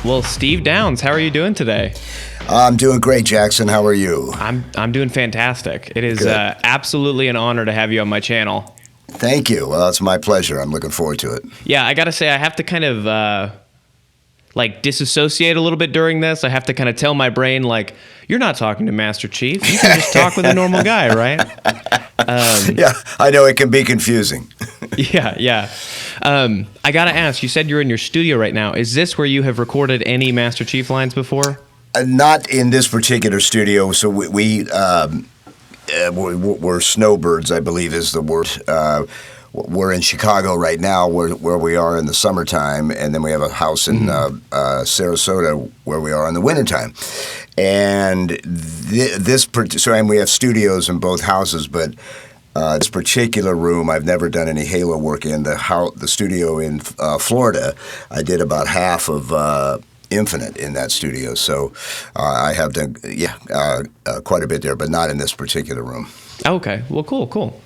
Well, Steve Downs, how are you doing today? I'm doing great, Jackson. How are you? I'm doing fantastic. It is absolutely an honor to have you on my channel. Thank you. Well, it's my pleasure. I'm looking forward to it. Yeah, I gotta say, I have to kind of disassociate a little bit during this. I have to kind of tell my brain, like, you're not talking to Master Chief. You can just talk with a normal guy, right? Yeah, I know it can be confusing. Yeah. I gotta ask, you said you're in your studio right now. Is this where you have recorded any Master Chief lines before? Not in this particular studio. So we're snowbirds, I believe is the word. We're in Chicago right now, where we are in the summertime, and then we have a house in Sarasota where we are in the wintertime. And and we have studios in both houses, but this particular room, I've never done any Halo work in. The studio in Florida, I did about half of Infinite in that studio, so I have done quite a bit there, but not in this particular room. Okay, well, cool.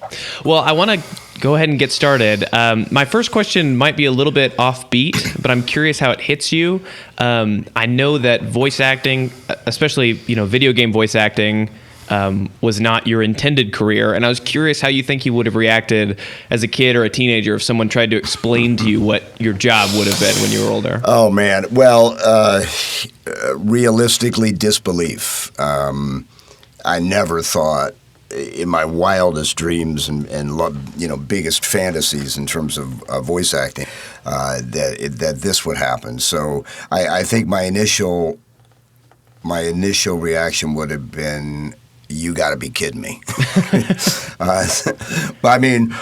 Well, I want to go ahead and get started. My first question might be a little bit offbeat, but I'm curious how it hits you. I know that voice acting, especially video game voice acting, was not your intended career, and I was curious how you think you would have reacted as a kid or a teenager if someone tried to explain to you what your job would have been when you were older. Oh man, well, realistically, disbelief. I never thought in my wildest dreams and biggest fantasies in terms of voice acting that this would happen. So I think my initial reaction would have been, you got to be kidding me. But I mean,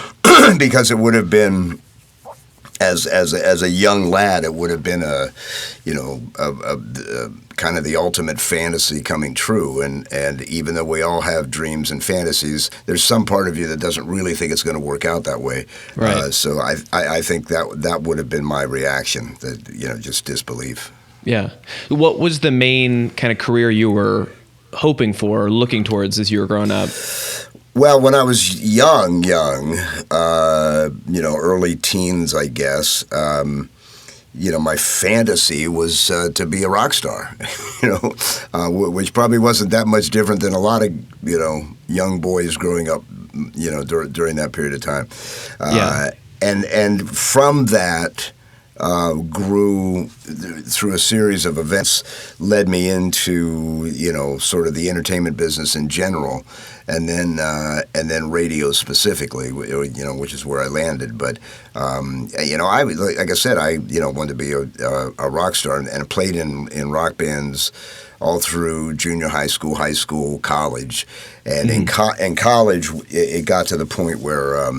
because it would have been, as a young lad, it would have been a kind of the ultimate fantasy coming true. And even though we all have dreams and fantasies, there's some part of you that doesn't really think it's going to work out that way. Right. So I think that would have been my reaction, that just disbelief. Yeah. What was the main kind of career you were hoping for or looking towards as you were growing up? Well, when I was young, early teens, I guess, my fantasy was to be a rock star, which probably wasn't that much different than a lot of, young boys growing up, during that period of time. And from that, grew through a series of events, led me into sort of the entertainment business in general, and then radio specifically, which is where I landed. But I like I said, I wanted to be a rock star, and played in rock bands all through junior high school, college, and in college it got to the point where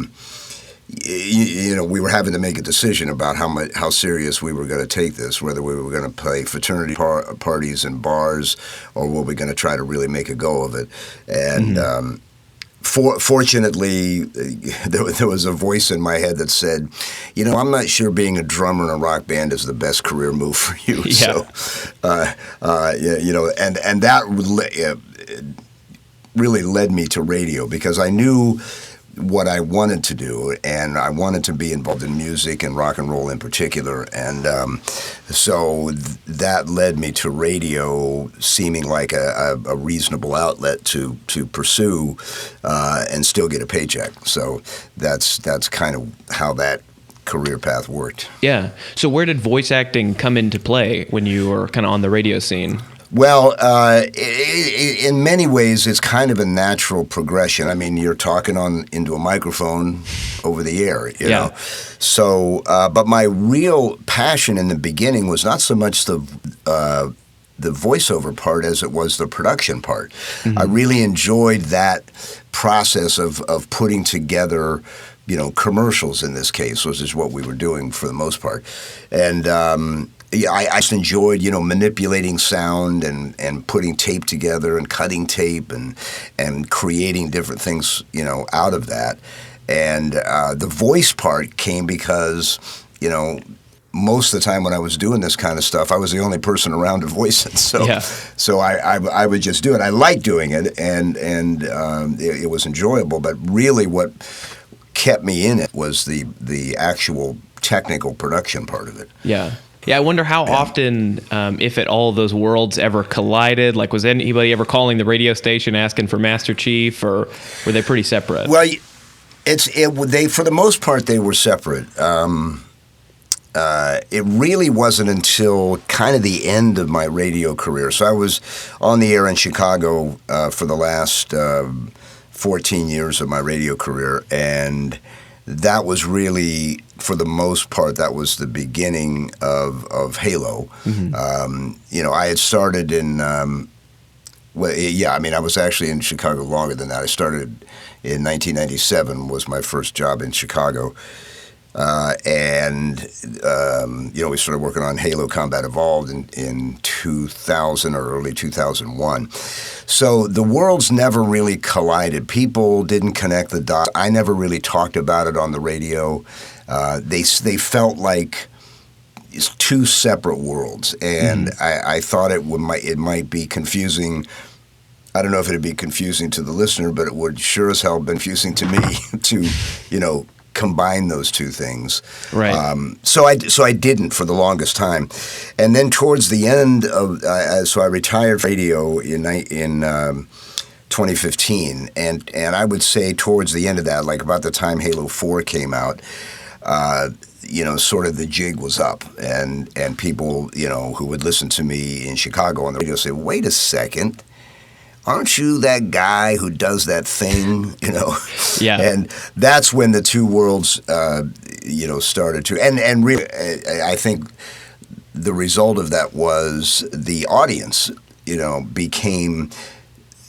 we were having to make a decision about how serious we were going to take this, whether we were going to play fraternity parties in bars, or were we going to try to really make a go of it. And fortunately, there was a voice in my head that said, I'm not sure being a drummer in a rock band is the best career move for you. Yeah. So, and that really led me to radio, because I knew what I wanted to do, and I wanted to be involved in music and rock and roll in particular, and so that led me to radio, seeming like a reasonable outlet to pursue and still get a paycheck. So that's kind of how that career path worked. Yeah. So where did voice acting come into play when you were kind of on the radio scene? Well, in many ways, it's kind of a natural progression. I mean, you're talking into a microphone over the air, you know. So, but my real passion in the beginning was not so much the voiceover part as it was the production part. Mm-hmm. I really enjoyed that process of putting together, commercials in this case, which is what we were doing for the most part, and. I just enjoyed, manipulating sound and putting tape together and cutting tape and creating different things, out of that. And the voice part came because, most of the time when I was doing this kind of stuff, I was the only person around to voice it. So I would just do it. I liked doing it, and it was enjoyable. But really, what kept me in it was the actual technical production part of it. Yeah. Yeah, I wonder how often, if at all, those worlds ever collided. Like, was anybody ever calling the radio station asking for Master Chief, or were they pretty separate? Well, they for the most part they were separate. It really wasn't until kind of the end of my radio career. So I was on the air in Chicago for the last 14 years of my radio career, and that was really, for the most part, that was the beginning of Halo. I had started in, I was actually in Chicago longer than that. I started in 1997 was my first job in Chicago. We started working on Halo Combat Evolved in 2000 or early 2001. So the worlds never really collided. People didn't connect the dots. I never really talked about it on the radio. They felt like it's two separate worlds, and I thought it might be confusing. I don't know if it would be confusing to the listener, but it would sure as hell be confusing to me to, combine those two things. Right. So I didn't for the longest time, and then towards the end of so I retired from radio in 2015, and I would say towards the end of that, like about the time Halo 4 came out, sort of the jig was up, and people who would listen to me in Chicago on the radio say, "Wait a second. Aren't you that guy who does that thing?" Yeah. And that's when the two worlds, started to. And really, I think the result of that was the audience, became,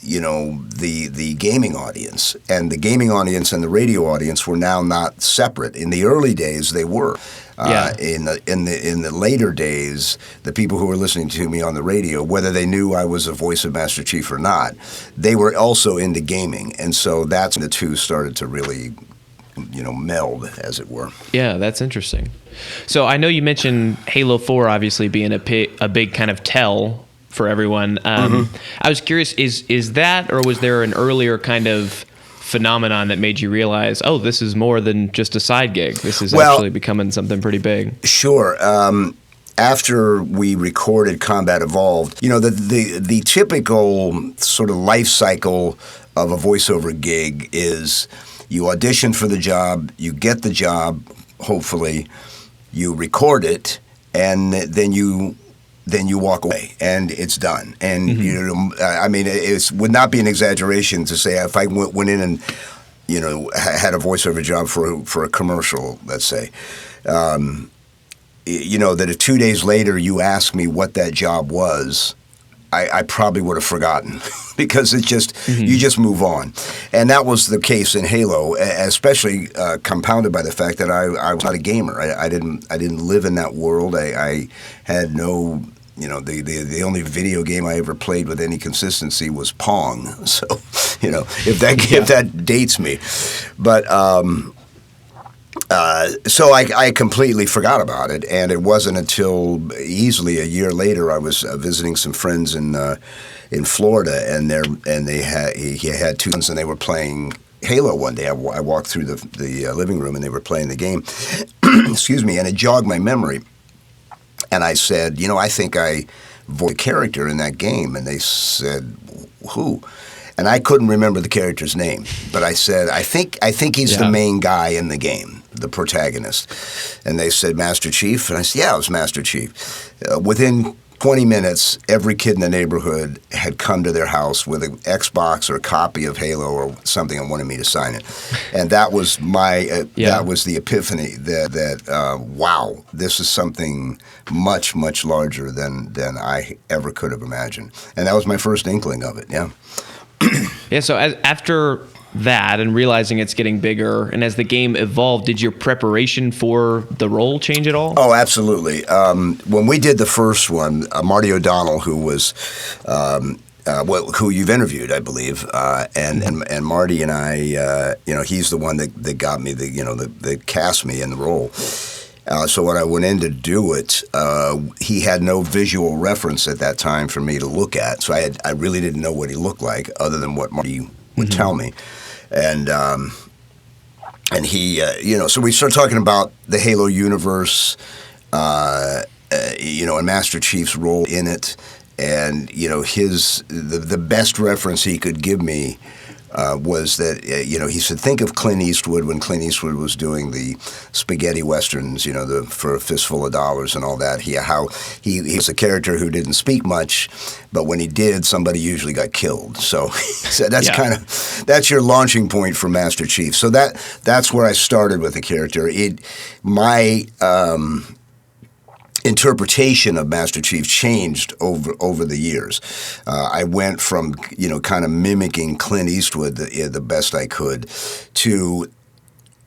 the gaming audience. And the gaming audience and the radio audience were now not separate. In the early days, they were. In the later days, the people who were listening to me on the radio, whether they knew I was a voice of Master Chief or not, they were also into gaming, and so that's when the two started to really, meld, as it were. Yeah, that's interesting. So I know you mentioned Halo 4 obviously being a big kind of tell for everyone. I was curious, is that, or was there an earlier kind of phenomenon that made you realize, oh, this is more than just a side gig? This is actually becoming something pretty big. Sure. After we recorded Combat Evolved, the typical sort of life cycle of a voiceover gig is you audition for the job, you get the job, hopefully, you record it, and then you walk away, and it's done. And it would not be an exaggeration to say if I went in and had a voiceover job for a commercial, let's say, that if 2 days later you asked me what that job was, I probably would have forgotten because it's just you just move on. And that was the case in Halo, especially compounded by the fact that I was not a gamer. I didn't live in that world. I had no. The only video game I ever played with any consistency was Pong. So, if that dates me, but so I completely forgot about it, and it wasn't until easily a year later I was visiting some friends in Florida, and he had two sons, and they were playing Halo one day. I walked through the living room, and they were playing the game. Excuse me, and it jogged my memory. And I said, I think I voiced a character in that game. And they said, who? And I couldn't remember the character's name. But I said, I think he's the main guy in the game, the protagonist. And they said, Master Chief? And I said, yeah, it was Master Chief. Within 20 minutes, every kid in the neighborhood had come to their house with an Xbox or a copy of Halo or something and wanted me to sign it. And that was that was the epiphany that wow, this is something much, much larger than I ever could have imagined. And that was my first inkling of it, yeah. Yeah, so after that and realizing it's getting bigger, and as the game evolved, did your preparation for the role change at all? Oh, absolutely. When we did the first one, Marty O'Donnell, who was who you've interviewed, I believe, and Marty and I, he's the one that got me that cast me in the role. So when I went in to do it, he had no visual reference at that time for me to look at. So I really didn't know what he looked like, other than what Marty would tell me. And he, so we started talking about the Halo universe, and Master Chief's role in it, and the best reference he could give me was that he said, think of Clint Eastwood when Clint Eastwood was doing the spaghetti westerns, for a fistful of dollars and all that. He was a character who didn't speak much, but when he did, somebody usually got killed. So that's your launching point for Master Chief. So that's where I started with the character. My interpretation of Master Chief changed over the years. I went from kind of mimicking Clint Eastwood the best I could to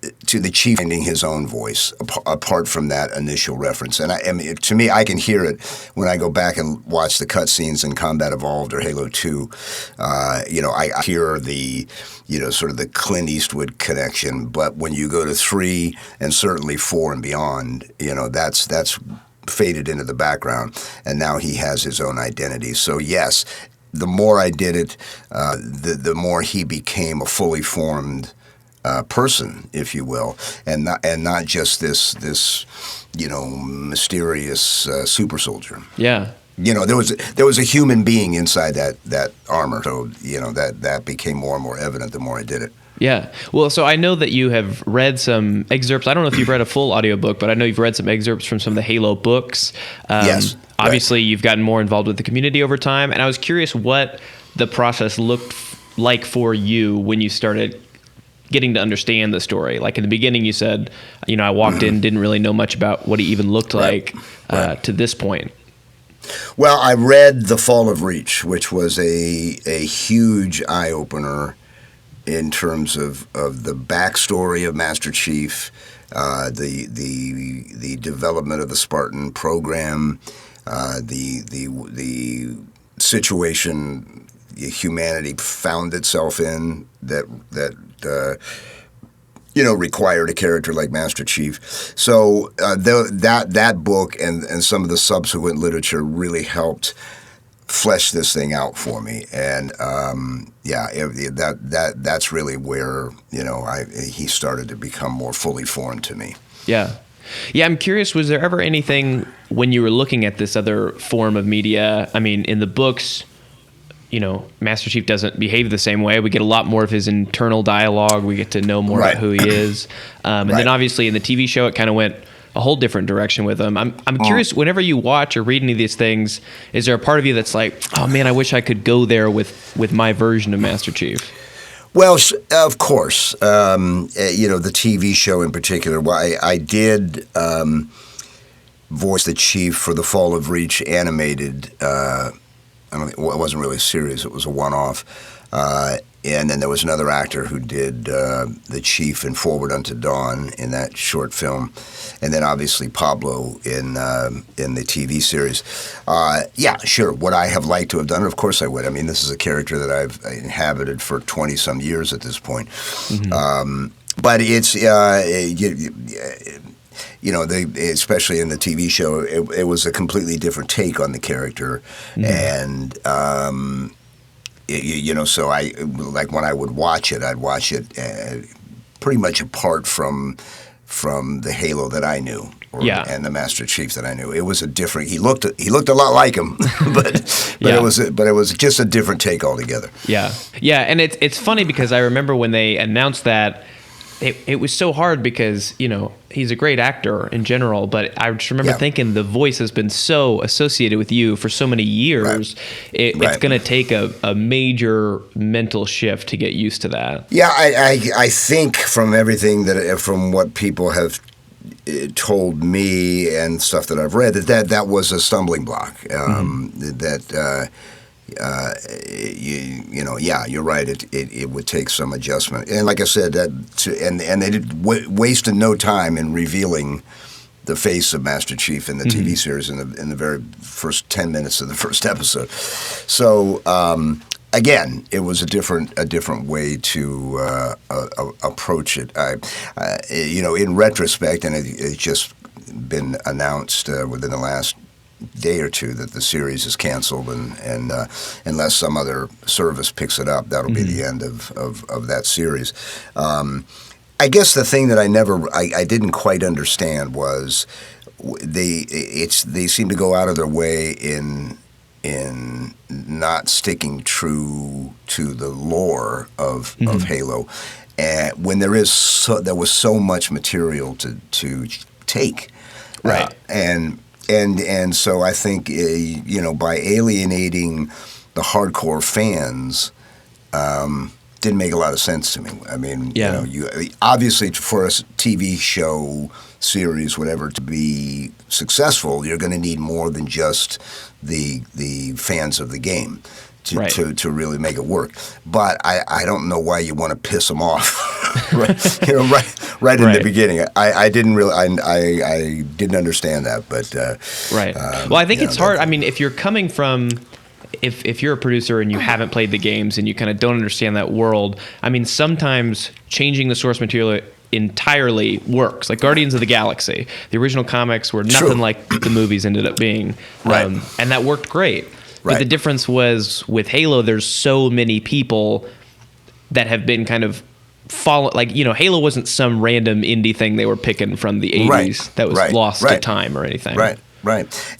the Chief finding his own voice apart from that initial reference. And I mean, to me, I can hear it when I go back and watch the cutscenes in Combat Evolved or Halo 2. I hear the sort of the Clint Eastwood connection. But when you go to 3 and certainly 4 and beyond, that's faded into the background, and now he has his own identity. So yes, the more I did it, the more he became a fully formed person, if you will, and not just this mysterious super soldier. Yeah. There was a human being inside that armor. So that became more and more evident the more I did it. Yeah. Well, so I know that you have read some excerpts. I don't know if you've read a full audiobook, but I know you've read some excerpts from some of the Halo books. Yes. Obviously, you've gotten more involved with the community over time, and I was curious what the process looked like for you when you started getting to understand the story. Like in the beginning, you said, I walked in, didn't really know much about what he even looked like to this point. Well, I read The Fall of Reach, which was a huge eye-opener in terms of the backstory of Master Chief, the development of the Spartan program, the situation humanity found itself in that required a character like Master Chief. So that book and some of the subsequent literature really helped flesh this thing out for me, and that's really where he started to become more fully formed to me. Yeah. I'm curious, was there ever anything when you were looking at this other form of media? I mean, in the books, Master Chief doesn't behave the same way. We get a lot more of his internal dialogue. We get to know more about who he is, and then obviously in the TV show, it kind of went a whole different direction with him. I'm curious, whenever you watch or read any of these things, is there a part of you that's like, oh man, I wish I could go there with my version of Master Chief? Well, of course. The TV show in particular, I did voice the Chief for the Fall of Reach animated. It wasn't really a series. It was a one-off. And then there was another actor who did the Chief in Forward Unto Dawn in that short film, and then obviously Pablo in the TV series. Sure. Would I have liked to have done it? Of course I would. I mean, this is a character that I've inhabited for 20-some years at this point. Mm-hmm. But it's especially in the TV show, it was a completely different take on the character, and. So I like when I would watch it, I'd watch it pretty much apart from the Halo that I knew, and the Master Chief that I knew. It was a different. He looked a lot like him, but it was just a different take altogether. Yeah, and it's funny because I remember when they announced that. It was so hard because, he's a great actor in general, but I just remember thinking the voice has been so associated with you for so many years. It's going to take a major mental shift to get used to that. Yeah, I think from from what people have told me and stuff that I've read, that was a stumbling block. You're right. It would take some adjustment, and like I said, and they did wasted no time in revealing the face of Master Chief in the TV series in the very first 10 minutes of the first episode. So again, it was a different way to approach it. In retrospect, and it's just been announced within the last day or two that the series is canceled, and unless some other service picks it up, that'll be the end of that series. I guess the thing that I didn't quite understand was they seem to go out of their way in not sticking true to the lore of Halo, and when there was so much material to take, right? And so I think by alienating the hardcore fans, didn't make a lot of sense to me. I mean, you obviously for a TV show, series, whatever, to be successful, you're going to need more than just the fans of the game to really make it work. But I don't know why you want to piss them off, right in the beginning. I didn't really I didn't understand that, but right. Well, I think it's hard. I mean, if you're coming from. If you're a producer and you haven't played the games and you kind of don't understand that world, I mean, sometimes changing the source material entirely works. Like Guardians of the Galaxy, the original comics were nothing like the movies ended up being, and that worked great. But the difference was with Halo, there's so many people that have been kind of follow. Like Halo wasn't some random indie thing they were picking from the 80s that was lost to time or anything. Right.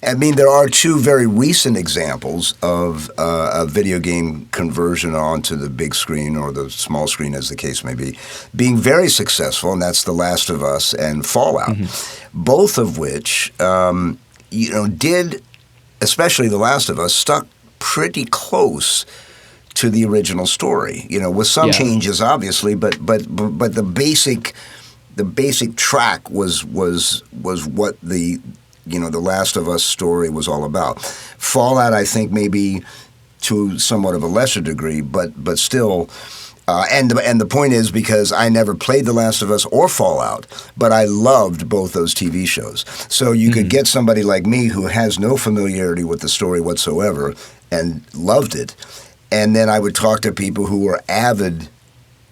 I mean, there are two very recent examples of a video game conversion onto the big screen or the small screen, as the case may be, being very successful, and that's The Last of Us and Fallout, both of which, did, especially The Last of Us, stuck pretty close to the original story, with some changes, obviously, but the basic track was what the Last of Us story was all about. Fallout, I think, maybe to somewhat of a lesser degree, but still. And the point is, because I never played The Last of Us or Fallout, but I loved both those TV shows. So you could get somebody like me who has no familiarity with the story whatsoever and loved it, and then I would talk to people who were avid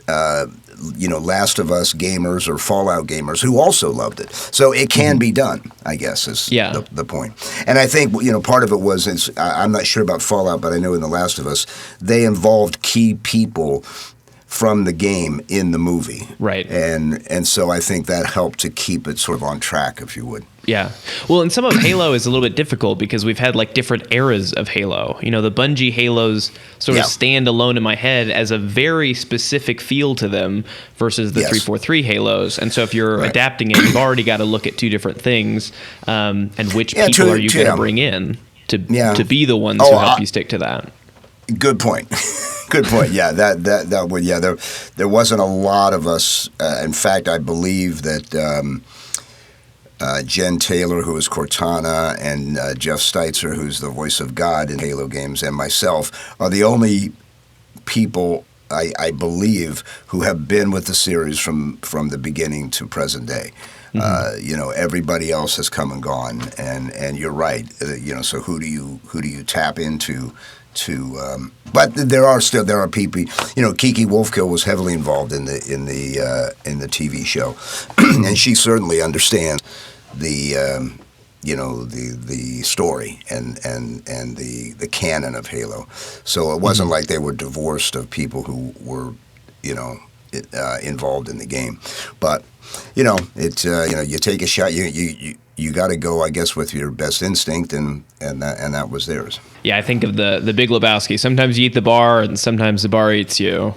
Last of Us gamers or Fallout gamers who also loved it. So it can be done, I guess, is the point. And I think, part of it was, I'm not sure about Fallout, but I know in The Last of Us, they involved key people from the game in the movie. Right. And so I think that helped to keep it sort of on track, if you would. Yeah. Well, and some of Halo is a little bit difficult because we've had like different eras of Halo. The Bungie Halos sort of stand alone in my head as a very specific feel to them versus the 343 Halos. And so if you're adapting it, you've already got to look at two different things. And which people are you going to bring in to be the ones who help you stick to that? Good point. Good point. Yeah, that would. Yeah, there wasn't a lot of us. In fact, I believe that Jen Taylor, who is Cortana, and Jeff Steitzer, who's the voice of God in Halo games, and myself are the only people I believe who have been with the series from the beginning to present day. Everybody else has come and gone, and you're right. So who do you tap into? But there are people. Kiki Wolfkill was heavily involved in the TV show, and she certainly understands the story and the canon of Halo. So it wasn't like they were divorced of people who were involved in the game. But you take a shot. You got to go, I guess, with your best instinct, and that was theirs. Yeah, I think of the Big Lebowski. Sometimes you eat the bar, and sometimes the bar eats you.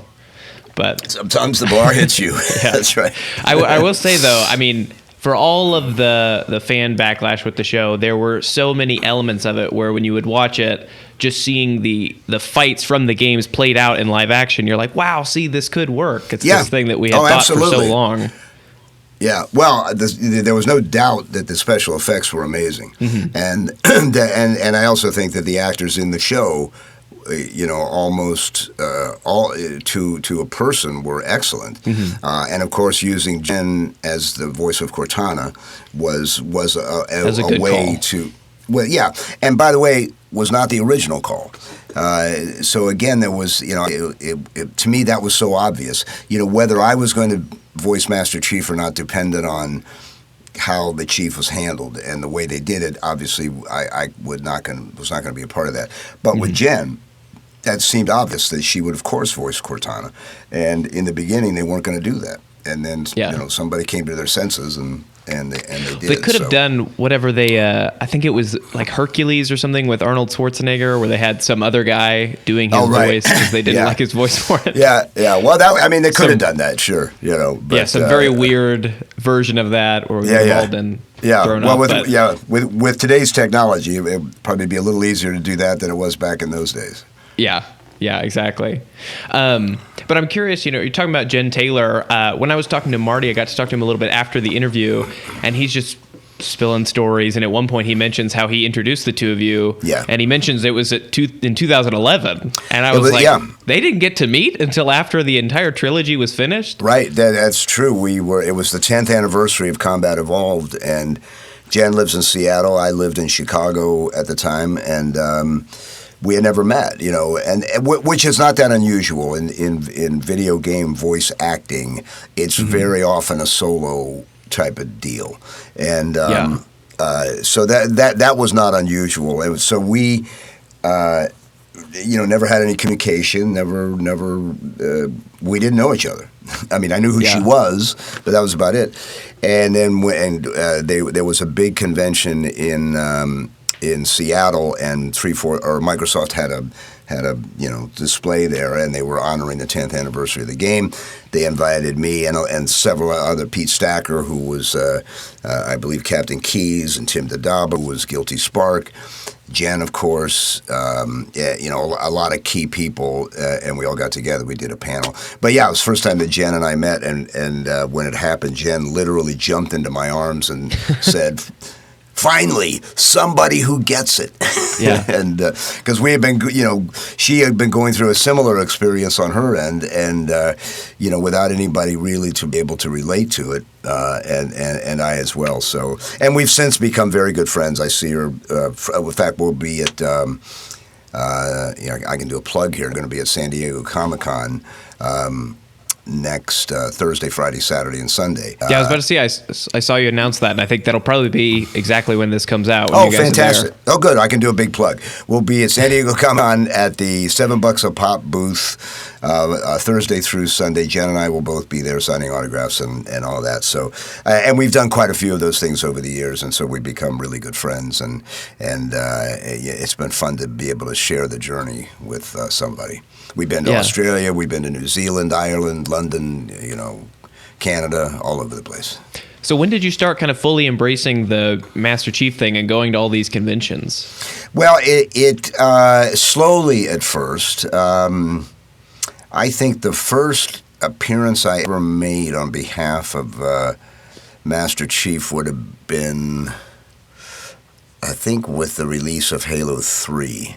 But sometimes the bar hits you. That's right. I will say though, I mean, for all of the fan backlash with the show, there were so many elements of it where when you would watch it, just seeing the fights from the games played out in live action, you're like, wow, see, this could work. It's this thing that we had thought for so long. Yeah, well, there was no doubt that the special effects were amazing, and I also think that the actors in the show, almost all to a person were excellent, and of course using Jen as the voice of Cortana was a way call. To. Well, yeah, and by the way, was not the original call. So again, there was, to me that was so obvious. Whether I was going to voice Master Chief or not depended on how the chief was handled and the way they did it. Obviously, I was not going to be a part of that. But with Jen, that seemed obvious that she would, of course, voice Cortana. And in the beginning, they weren't going to do that. And then, somebody came to their senses, and they did. They could have done whatever they. I think it was like Hercules or something with Arnold Schwarzenegger, where they had some other guy doing his voice because they didn't like his voice for it. Yeah. Well, they could have done that, sure. But, some very weird version of that, or involved in. Yeah, well, with today's technology, it would probably be a little easier to do that than it was back in those days. Yeah, exactly. But I'm curious, you're talking about Jen Taylor. When I was talking to Marty, I got to talk to him a little bit after the interview, and he's just spilling stories. And at one point, he mentions how he introduced the two of you. Yeah. And he mentions it was in 2011. And I was they didn't get to meet until after the entire trilogy was finished? Right, that's true. It was the 10th anniversary of Combat Evolved, and Jen lives in Seattle. I lived in Chicago at the time, and we had never met, and which is not that unusual in video game voice acting. It's very often a solo type of deal, and so that was not unusual. And so we, never had any communication. Never. We didn't know each other. I mean, I knew who she was, but that was about it. And then there was a big convention in Seattle, and Microsoft had a display there, and they were honoring the 10th anniversary of the game. They invited me and several other, Pete Stacker, who was I believe Captain Keys, and Tim Dadaba, who was Guilty Spark, Jen, of course, a lot of key people, and we all got together. We did a panel. But yeah, it was the first time that Jen and I met, and when it happened, Jen literally jumped into my arms and said, "Finally, somebody who gets it." Yeah. And because we had been, she had been going through a similar experience on her end, and without anybody really to be able to relate to it, and I as well. So, and we've since become very good friends. I see her. In fact, we'll be at. I can do a plug here. We're going to be at San Diego Comic-Con. Next Thursday, Friday, Saturday, and Sunday. I was about to say, I saw you announce that, and I think that'll probably be exactly when this comes out. Oh, fantastic. Oh, good. I can do a big plug. We'll be at San Diego Comic-Con at the $7 a pop booth Thursday through Sunday. Jen and I will both be there signing autographs and all that. So, and we've done quite a few of those things over the years, and so we've become really good friends, and it's been fun to be able to share the journey with somebody. We've been to Australia, we've been to New Zealand, Ireland, London, Canada, all over the place. So when did you start kind of fully embracing the Master Chief thing and going to all these conventions? Well, it slowly at first. I think the first appearance I ever made on behalf of Master Chief would have been, I think, with the release of Halo 3.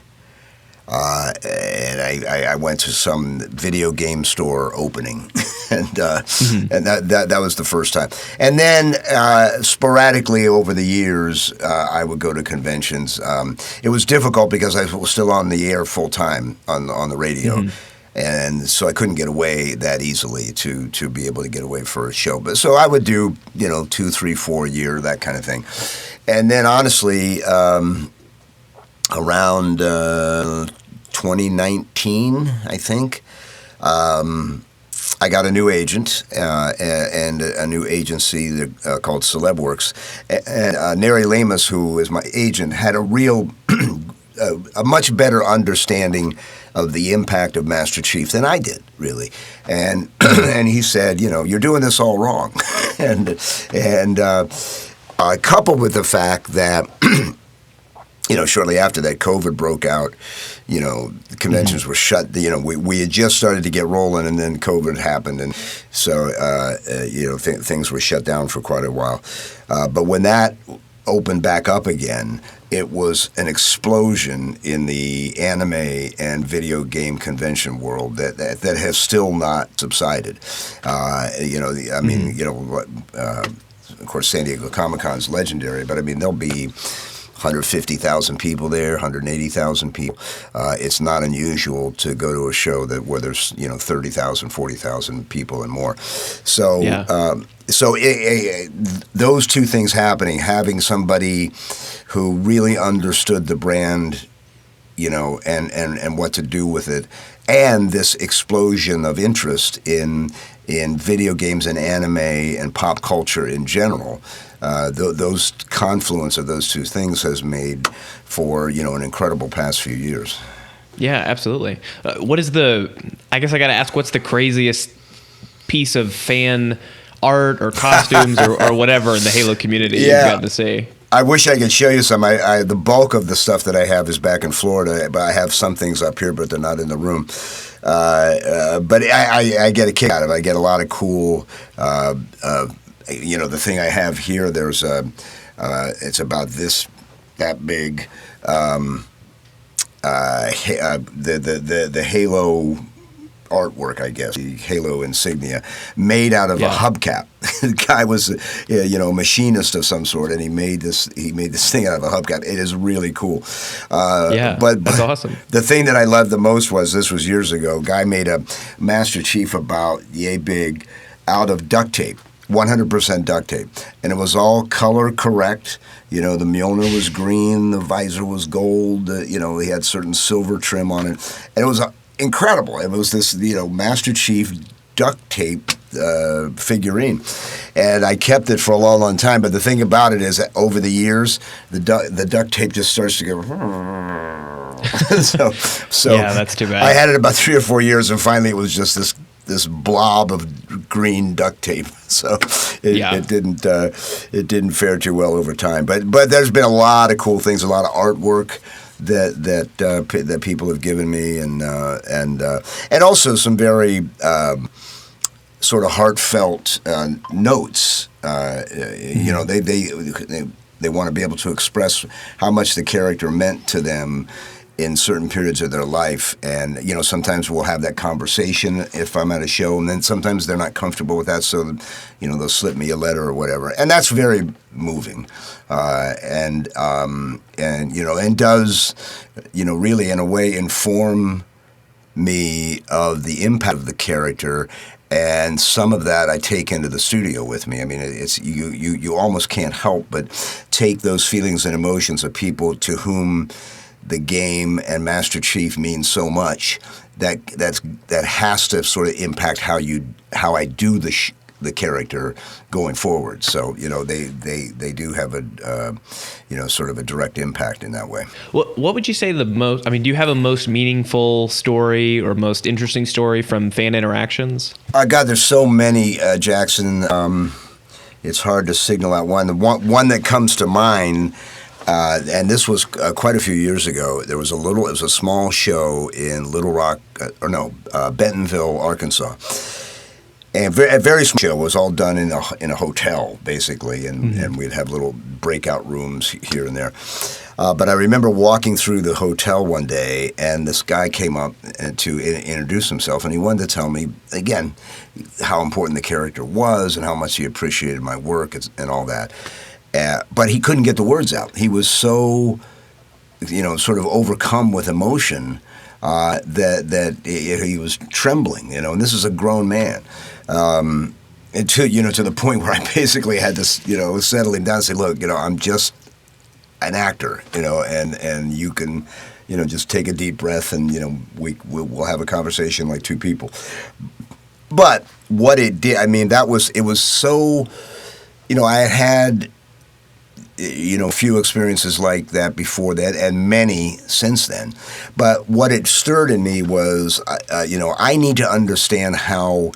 And I went to some video game store opening, and that was the first time. And then sporadically over the years, I would go to conventions. It was difficult because I was still on the air full time on the radio, and so I couldn't get away that easily to be able to get away for a show. But so I would do 2, 3, 4 a year, that kind of thing. And then honestly, around 2019, I think, I got a new agent and a new agency called CelebWorks. And Neri Lamus, who is my agent, had a much better understanding of the impact of Master Chief than I did, really. And and he said, you're doing this all wrong. and coupled with the fact that shortly after that, COVID broke out. The conventions were shut. We had just started to get rolling, and then COVID happened, and so things were shut down for quite a while. But when that opened back up again, it was an explosion in the anime and video game convention world that has still not subsided. Of course, San Diego Comic-Con is legendary, but there'll be 150,000 people there, 180,000 people. It's not unusual to go to a show where there's 30,000, 40,000 people and more. So those two things happening, having somebody who really understood the brand, and what to do with it, and this explosion of interest in video games and anime and pop culture in general. Those confluence of those two things has made for an incredible past few years. Yeah, absolutely. What is I guess I got to ask, what's the craziest piece of fan art or costumes or whatever in the Halo community you've gotten to see? I wish I could show you some. The bulk of the stuff that I have is back in Florida, but I have some things up here, but they're not in the room. But I get a kick out of it. I get a lot of cool, the thing I have here, there's it's about that big, the Halo artwork, I guess, the Halo insignia, made out of a hubcap. The guy was, a machinist of some sort, and he made this thing out of a hubcap. It is really cool. But that's awesome. The thing that I loved the most was, this was years ago, a guy made a Master Chief about yay big out of duct tape. 100% duct tape, and it was all color correct. The Mjolnir was green, the visor was gold. He had certain silver trim on it, and it was incredible. It was this, Master Chief duct tape figurine, and I kept it for a long, long time. But the thing about it is that over the years, the duct tape just starts to go. so yeah, that's too bad. I had it about 3 or 4 years, and finally it was just this blob of green duct tape. So it didn't fare too well over time. But there's been a lot of cool things, a lot of artwork that people have given me, and also some very sort of heartfelt notes. They want to be able to express how much the character meant to them in certain periods of their life, and sometimes we'll have that conversation if I'm at a show, and then sometimes they're not comfortable with that, so they'll slip me a letter or whatever, and that's very moving, and does really in a way inform me of the impact of the character. And some of that I take into the studio with me. I mean, it's you almost can't help but take those feelings and emotions of people to whom the game and Master Chief means so much, that has to sort of impact how I do the character going forward. So they do have a sort of a direct impact in that way. What would you say the most? I mean, do you have a most meaningful story or most interesting story from fan interactions? God, there's so many, Jackson. It's hard to signal out one. The one that comes to mind. And this was quite a few years ago. It was a small show in Little Rock, Bentonville, Arkansas. And a very small show. It was all done in a hotel, basically, and we'd have little breakout rooms here and there. But I remember walking through the hotel one day, and this guy came up to introduce himself, and he wanted to tell me, again, how important the character was and how much he appreciated my work and all that. But he couldn't get the words out. He was so, sort of overcome with emotion that he was trembling. And this is a grown man, and to the point where I basically had to settle him down and say, look, I'm just an actor, and you can, just take a deep breath, and we'll have a conversation like two people. But what it did, I mean, it was so, I had a few experiences like that before that, and many since then. But what it stirred in me was, I need to understand how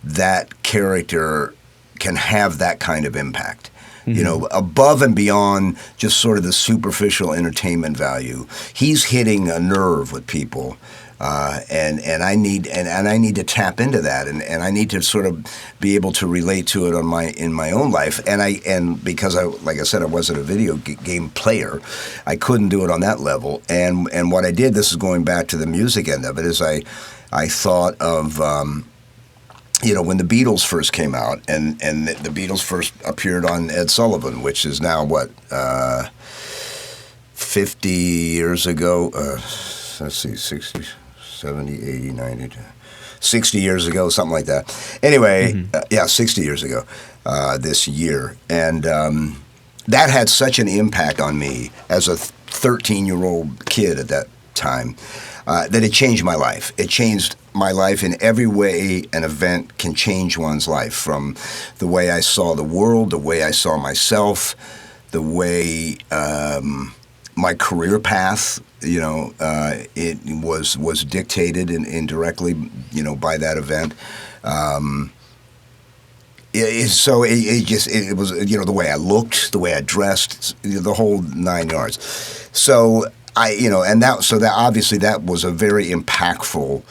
that character can have that kind of impact. Above and beyond just sort of the superficial entertainment value. He's hitting a nerve with people. And I need to tap into that, and I need to sort of be able to relate to it in my own life, and because like I said, I wasn't a video game player, I couldn't do it on that level. And what I did, this is going back to the music end of it, is I thought of when the Beatles first came out, and the Beatles first appeared on Ed Sullivan, which is now 50 years ago. Let's see, 60. 70, 80, 90, 60 years ago, something like that. Anyway, 60 years ago this year. And that had such an impact on me as a 13-year-old kid at time, that it changed my life. It changed my life in every way an event can change one's life, from the way I saw the world, the way I saw myself, the way my career path, it was dictated indirectly, by that event. It was, the way I looked, the way I dressed, the whole 9 yards. So that obviously that was a very impactful,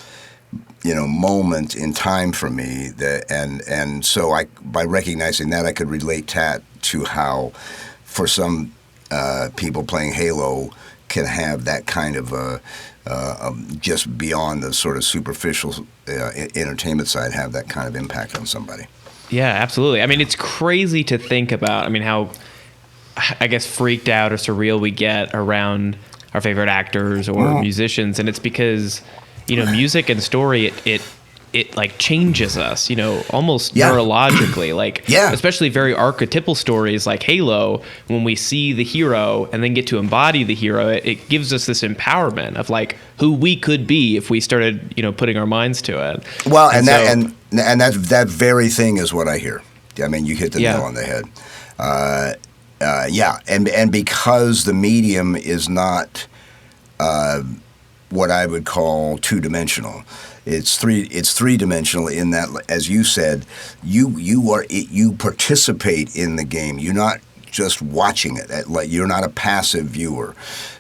moment in time for me. So by recognizing that, I could relate that to how, for some people, playing Halo can have that kind of just beyond the sort of superficial entertainment side, have that kind of impact on somebody. Yeah, absolutely. I mean, it's crazy to think about. I mean, how, I guess, freaked out or surreal we get around our favorite actors or musicians, and it's because, music and story, it like changes us, almost neurologically, especially very archetypal stories like Halo. When we see the hero and then get to embody the hero, it gives us this empowerment of like who we could be if we started, putting our minds to it. Well, and that very thing is what I hear. I mean, you hit the nail on the head. And because the medium is not what I would call two-dimensional. It's three-dimensional in that, as you said, you participate in the game. You're not just watching it. Like, you're not a passive viewer.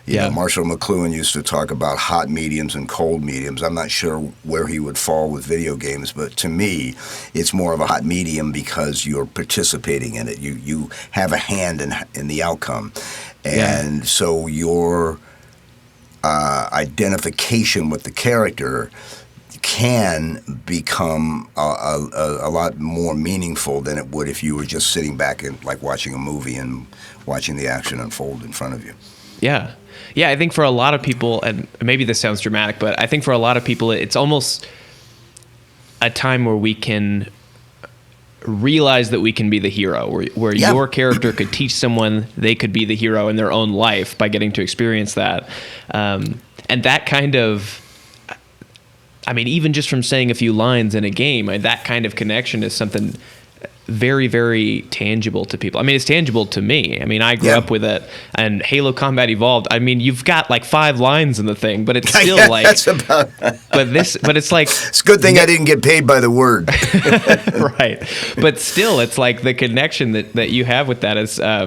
You know, Marshall McLuhan used to talk about hot mediums and cold mediums. I'm not sure where he would fall with video games, but to me, it's more of a hot medium because you're participating in it. You have a hand in the outcome, and so your identification with the character can become a lot more meaningful than it would if you were just sitting back and like watching a movie and watching the action unfold in front of you. Yeah. Yeah, I think for a lot of people, and maybe this sounds dramatic, but I think for a lot of people, it's almost a time where we can realize that we can be the hero, where your character could teach someone they could be the hero in their own life by getting to experience that. And that kind of, I mean, even just from saying a few lines in a game, that kind of connection is something very, very tangible to people. I mean, it's tangible to me. I mean, I grew up with it, and Halo Combat Evolved. I mean, you've got like 5 lines in the thing, but it's still like. That's about. But it's like. It's a good thing I didn't get paid by the word. Right, but still, it's like the connection that you have with that is. I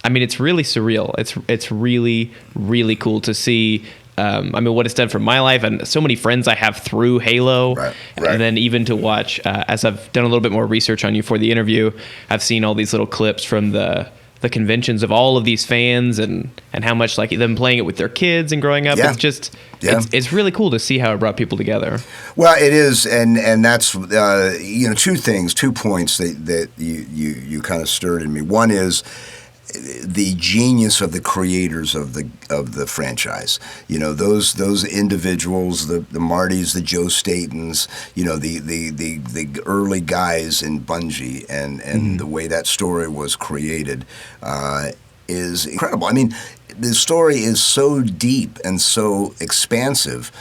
mean, it's really surreal. It's really, really cool to see. I mean, what it's done for my life and so many friends I have through Halo. Right. And then even to watch, as I've done a little bit more research on you for the interview, I've seen all these little clips from the conventions of all of these fans and how much like them playing it with their kids and growing up. It's just, it's really cool to see how it brought people together. Well, it is. And that's, 2 points that you kind of stirred in me. One is, the genius of the creators of the franchise, those individuals, the Martys, the Joe Statons, the early guys in Bungie, and the way that story was created is incredible. I mean, the story is so deep and so expansive.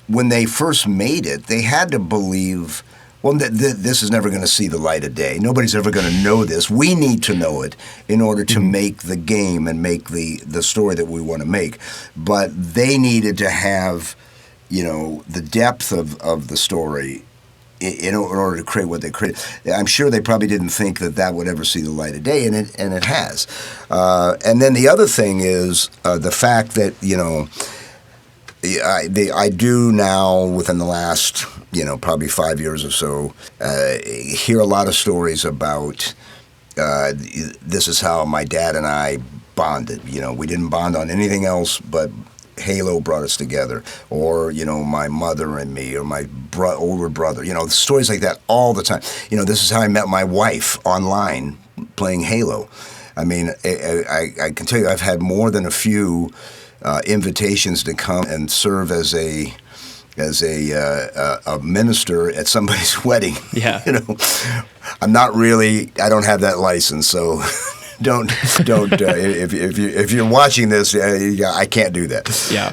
When they first made it, they had to believe. Well, this is never going to see the light of day. Nobody's ever going to know this. We need to know it in order to make the game and make the story that we want to make. But they needed to have, the depth of the story in order to create what they created. I'm sure they probably didn't think that would ever see the light of day, and it has. And then the other thing is the fact that, I do now, within the last, probably 5 years or so, hear a lot of stories about this is how my dad and I bonded. We didn't bond on anything else, but Halo brought us together. Or, my mother and me, or my older brother. Stories like that all the time. This is how I met my wife online playing Halo. I mean, I can tell you I've had more than a few invitations to come and serve as a minister at somebody's wedding. Yeah. I don't have that license, so if you're watching this, I can't do that. Yeah.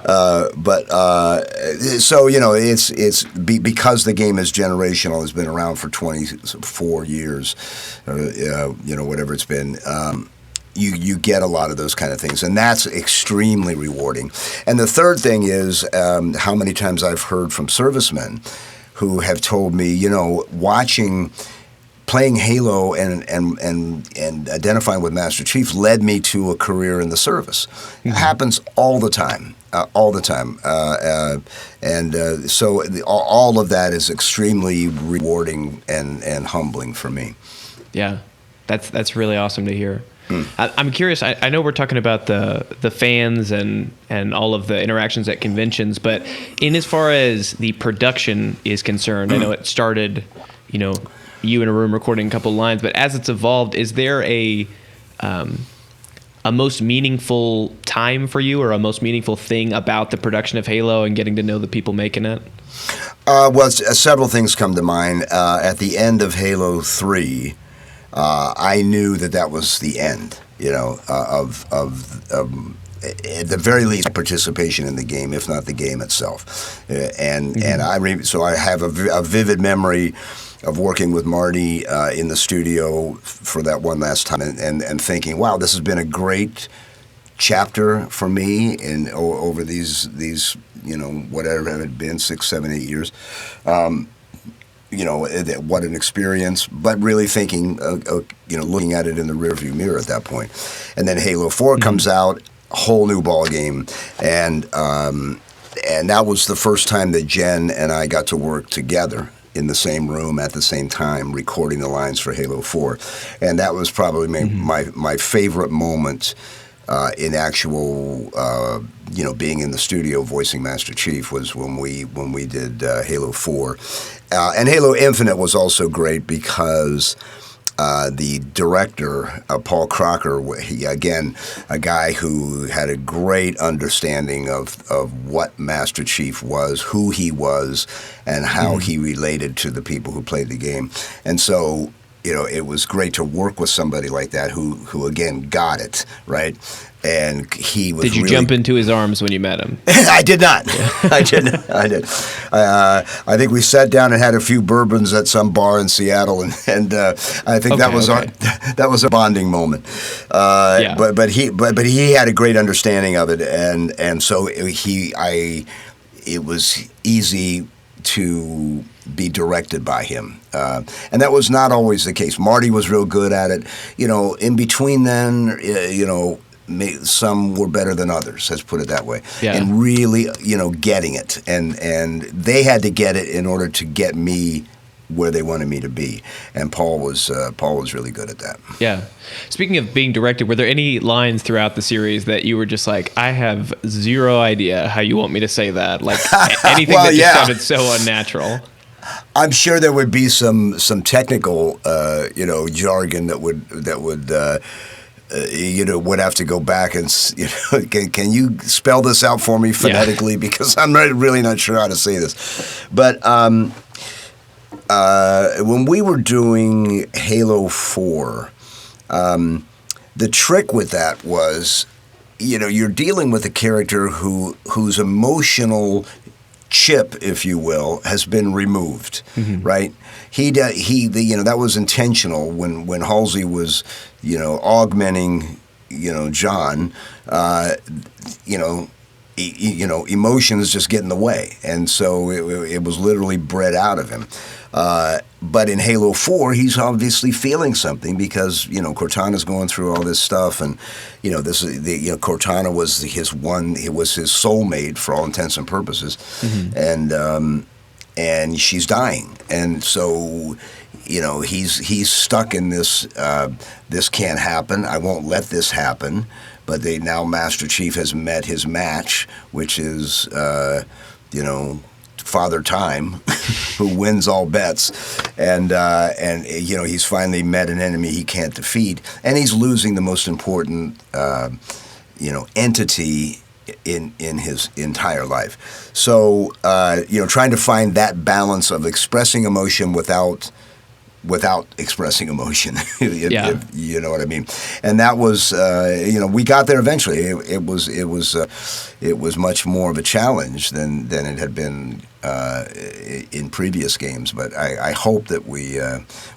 So it's because the game is generational, has been around for 24 years, whatever it's been. You get a lot of those kind of things, and that's extremely rewarding. And the third thing is how many times I've heard from servicemen who have told me, playing Halo and identifying with Master Chief led me to a career in the service. Mm-hmm. It happens all the time. So all of that is extremely rewarding and humbling for me. Yeah, that's really awesome to hear. I'm curious. I know we're talking about the fans and all of the interactions at conventions, but in as far as the production is concerned, I know it started, you in a room recording a couple lines, but as it's evolved, is there a most meaningful time for you, or a most meaningful thing about the production of Halo and getting to know the people making it? Several things come to mind. At the end of Halo 3. I knew that was the end, of at the very least participation in the game, if not the game itself. So I have a vivid memory of working with Marty in the studio for that one last time, and thinking, wow, this has been a great chapter for me over these whatever it had been, 6, 7, 8 years. What an experience, but really thinking, looking at it in the rearview mirror at that point. And then Halo 4 comes out, a whole new ball game, and that was the first time that Jen and I got to work together in the same room at the same time, recording the lines for Halo 4. And that was probably my favorite moment in actual, being in the studio voicing Master Chief, was when we did Halo 4. And Halo Infinite was also great because the director, Paul Crocker, he, again, a guy who had a great understanding of what Master Chief was, who he was, and how he related to the people who played the game. And so, it was great to work with somebody like that who again got it, right? And he was. Did you jump into his arms when you met him? I did not. I did. I think we sat down and had a few bourbons at some bar in Seattle, and I think that was a bonding moment. But he had a great understanding of it, and so it was easy to be directed by him. And that was not always the case. Marty was real good at it. In between then, some were better than others, let's put it that way. Yeah. And really, getting it. And they had to get it in order to get me where they wanted me to be. And Paul was really good at that. Yeah. Speaking of being directed, were there any lines throughout the series that you were just like, I have zero idea how you want me to say that? Like anything that just sounded so unnatural. I'm sure there would be some technical, jargon that would would have to go back and, can you spell this out for me phonetically? Yeah. Because I'm really not sure how to say this. But when we were doing Halo 4, the trick with that was, you're dealing with a character whose emotional chip, if you will, has been removed, right? That was intentional when Halsey was, augmenting, John, emotions just get in the way, and so it was literally bred out of him. But in Halo 4, he's obviously feeling something because Cortana's going through all this stuff, and Cortana was his soulmate for all intents and purposes, and she's dying, and so he's stuck in this. This can't happen. I won't let this happen. But now Master Chief has met his match, which is Father Time, who wins all bets, and he's finally met an enemy he can't defeat, and he's losing the most important entity in his entire life. So trying to find that balance of expressing emotion without without expressing emotion. Yeah. If you know what I mean. And that was, we got there eventually. It was much more of a challenge than it had been in previous games. But I hope that we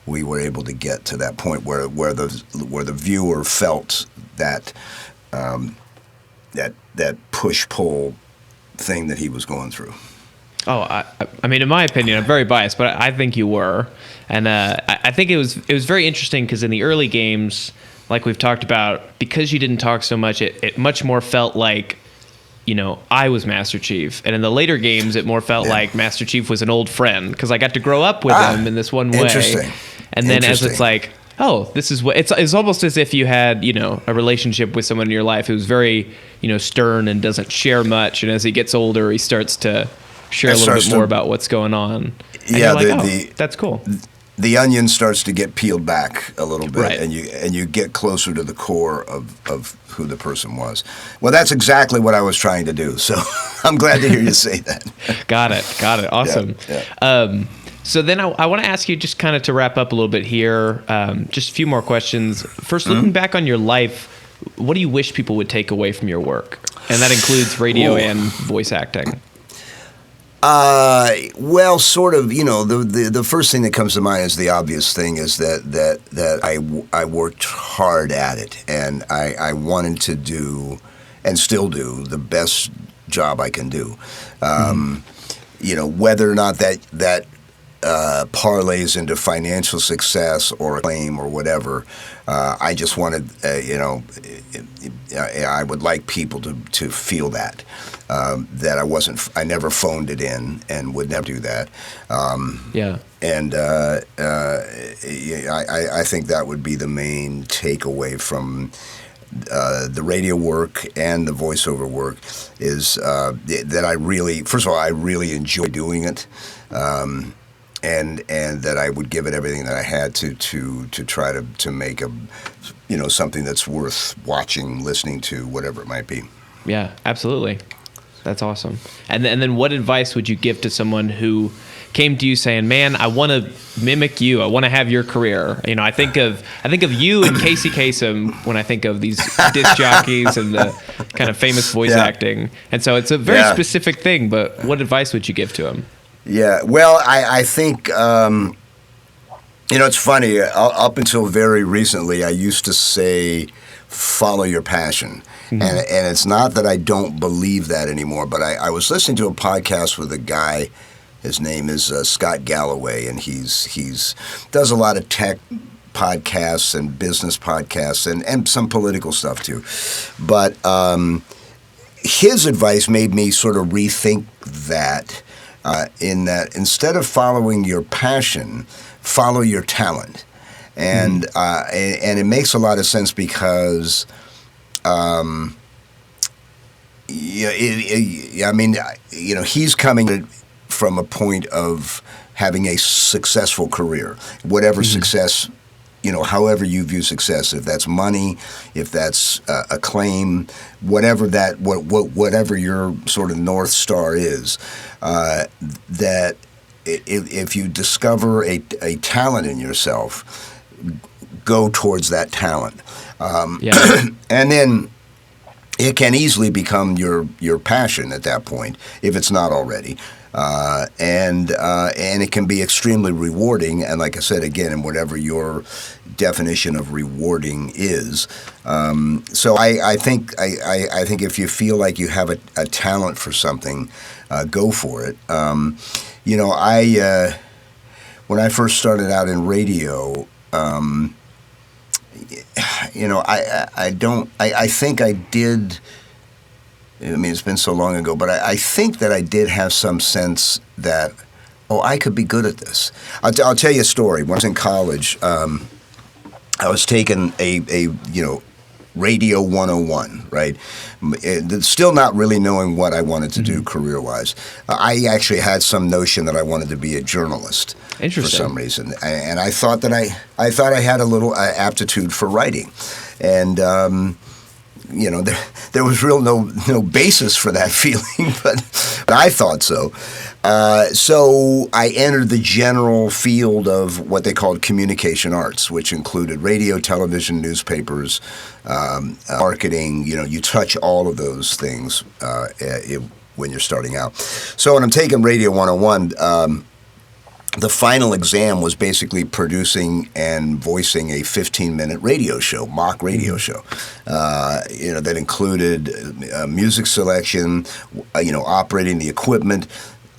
were able to get to that point where the viewer felt that that push pull thing that he was going through. Oh, I mean, in my opinion, I'm very biased, but I think you were, and I think it was very interesting because in the early games, like we've talked about, because you didn't talk so much, it much more felt like, I was Master Chief, and in the later games, it more felt like Master Chief was an old friend because I got to grow up with him in this one way. Interesting. And then as it's like, oh, this is what it's almost as if you had, a relationship with someone in your life who's very, stern and doesn't share much, and as he gets older, he starts to share a little bit more about what's going on. And you're like, that's cool. The onion starts to get peeled back a little bit, right. and you get closer to the core of who the person was. Well, that's exactly what I was trying to do. So I'm glad to hear you say that. Got it. Awesome. Yeah. So then I want to ask you, just kind of to wrap up a little bit here, just a few more questions. First, looking back on your life, what do you wish people would take away from your work? And that includes radio and voice acting. Well, sort of. The first thing that comes to mind is the obvious thing is that I worked hard at it, and I wanted to do and still do the best job I can do. Whether or not that parlays into financial success or acclaim or whatever. I just wanted, I would like people to feel that I never phoned it in and would never do that. And I think that would be the main takeaway from the radio work and the voiceover work is that I really enjoy doing it. And that I would give it everything that I had to try to make something that's worth watching, listening to, whatever it might be. Yeah, absolutely. That's awesome. And then what advice would you give to someone who came to you saying, "Man, I want to mimic you. I want to have your career." I think of you and Casey Kasem when I think of these disc jockeys and the kind of famous voice acting. And so it's a very specific thing. But what advice would you give to him? Yeah, well, I think, it's funny. Up until very recently, I used to say, follow your passion. Mm-hmm. And it's not that I don't believe that anymore, but I was listening to a podcast with a guy, his name is Scott Galloway, and he's does a lot of tech podcasts and business podcasts and some political stuff too. But his advice made me sort of rethink that. In that instead of following your passion, follow your talent, and it makes a lot of sense because, he's coming from a point of having a successful career, whatever success. However you view success, if that's money, if that's acclaim, whatever whatever your sort of North Star is, that if you discover a talent in yourself, go towards that talent. And then it can easily become your passion at that point, if it's not already. And it can be extremely rewarding. And like I said, again, in whatever your definition of rewarding is. So I think if you feel like you have a talent for something, go for it. When I first started out in radio, I think I did. I mean, it's been so long ago, but I think that I did have some sense that, I could be good at this. I'll tell you a story. When I was in college, I was taking a Radio 101, right? Still not really knowing what I wanted to do career-wise. I actually had some notion that I wanted to be a journalist for some reason, and I thought that I had a little aptitude for writing, and there was no basis for that feeling, but I thought so. So I entered the general field of what they called communication arts, which included radio, television, newspapers, marketing. You touch all of those things when you're starting out. So when I'm taking Radio 101, the final exam was basically producing and voicing a 15-minute radio show, mock radio show, that included music selection, operating the equipment,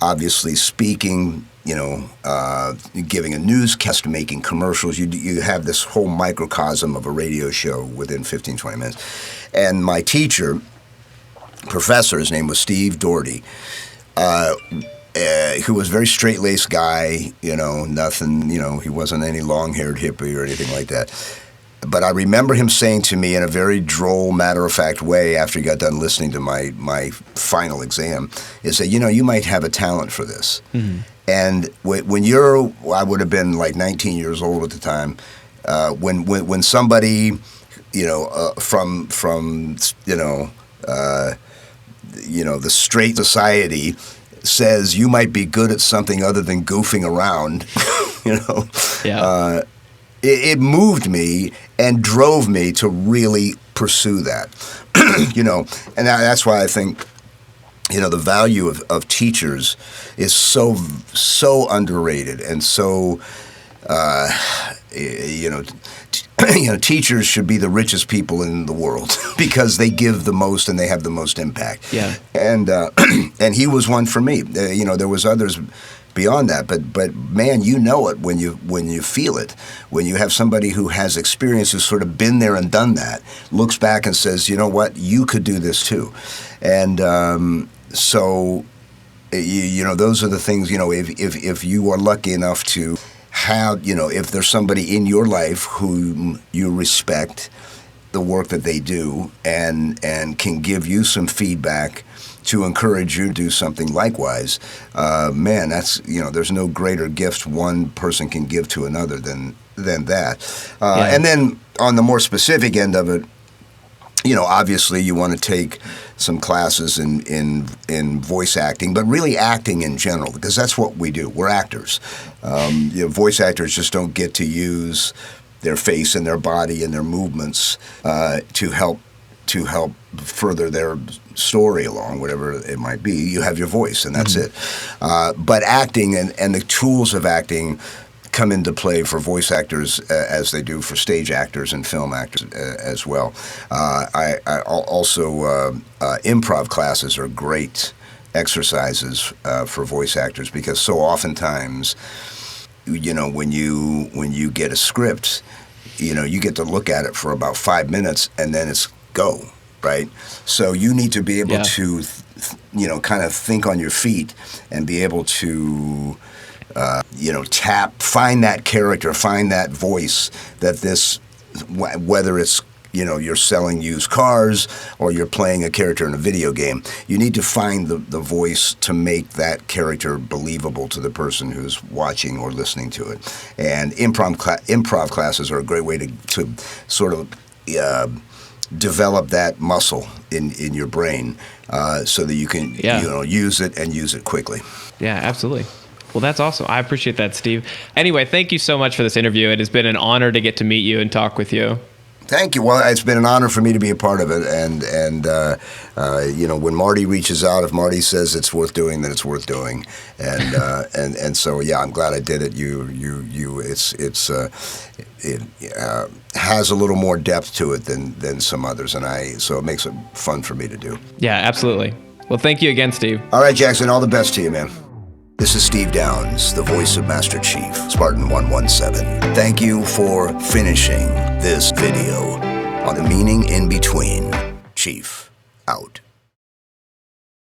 obviously speaking, giving a newscast, making commercials. You have this whole microcosm of a radio show within 15, 20 minutes. And my teacher, professor, his name was Steve Doherty, who was a very straight-laced guy, nothing, he wasn't any long-haired hippie or anything like that. But I remember him saying to me in a very droll, matter-of-fact way after he got done listening to my final exam, is that, you might have a talent for this. Mm-hmm. And when I would have been like 19 years old at the time, when somebody, from the straight society says you might be good at something other than goofing around, Yeah. It moved me and drove me to really pursue that, and that's why I think, the value of teachers is so underrated and so, teachers should be the richest people in the world because they give the most and they have the most impact. Yeah. And and he was one for me. There was others beyond that, but man, it when you feel it. When you have somebody who has experience, who's sort of been there and done that, looks back and says, you know what, you could do this too. And so those are the things, if you are lucky enough to have, if there's somebody in your life whom you respect the work that they do and can give you some feedback to encourage you to do something likewise, man, that's, there's no greater gift one person can give to another than that. And then on the more specific end of it, obviously you want to take some classes in voice acting, but really acting in general, because that's what we do. We're actors. Voice actors just don't get to use their face and their body and their movements to help further their story along, whatever it might be. You have your voice, and that's it. But acting and the tools of acting come into play for voice actors as they do for stage actors and film actors as well. I also improv classes are great exercises for voice actors, because so oftentimes, when you get a script, you get to look at it for about 5 minutes and then it's go, right? So you need to be able to, kind of think on your feet and be able to find that character, find that voice that this, whether it's, you're selling used cars or you're playing a character in a video game, you need to find the voice to make that character believable to the person who's watching or listening to it. And improv classes are a great way to sort of develop that muscle in your brain so that you can use it and use it quickly. Yeah, absolutely. Well, that's awesome. I appreciate that, Steve. Anyway, thank you so much for this interview. It has been an honor to get to meet you and talk with you. Thank you. Well, it's been an honor for me to be a part of it, and when Marty reaches out, if Marty says it's worth doing, then it's worth doing, and so I'm glad I did it. It has a little more depth to it than some others, so it makes it fun for me to do. Yeah, absolutely. Well, thank you again, Steve. All right, Jackson. All the best to you, man. This is Steve Downs, the voice of Master Chief, Spartan 117. Thank you for finishing this video on the meaning in between. Chief, out.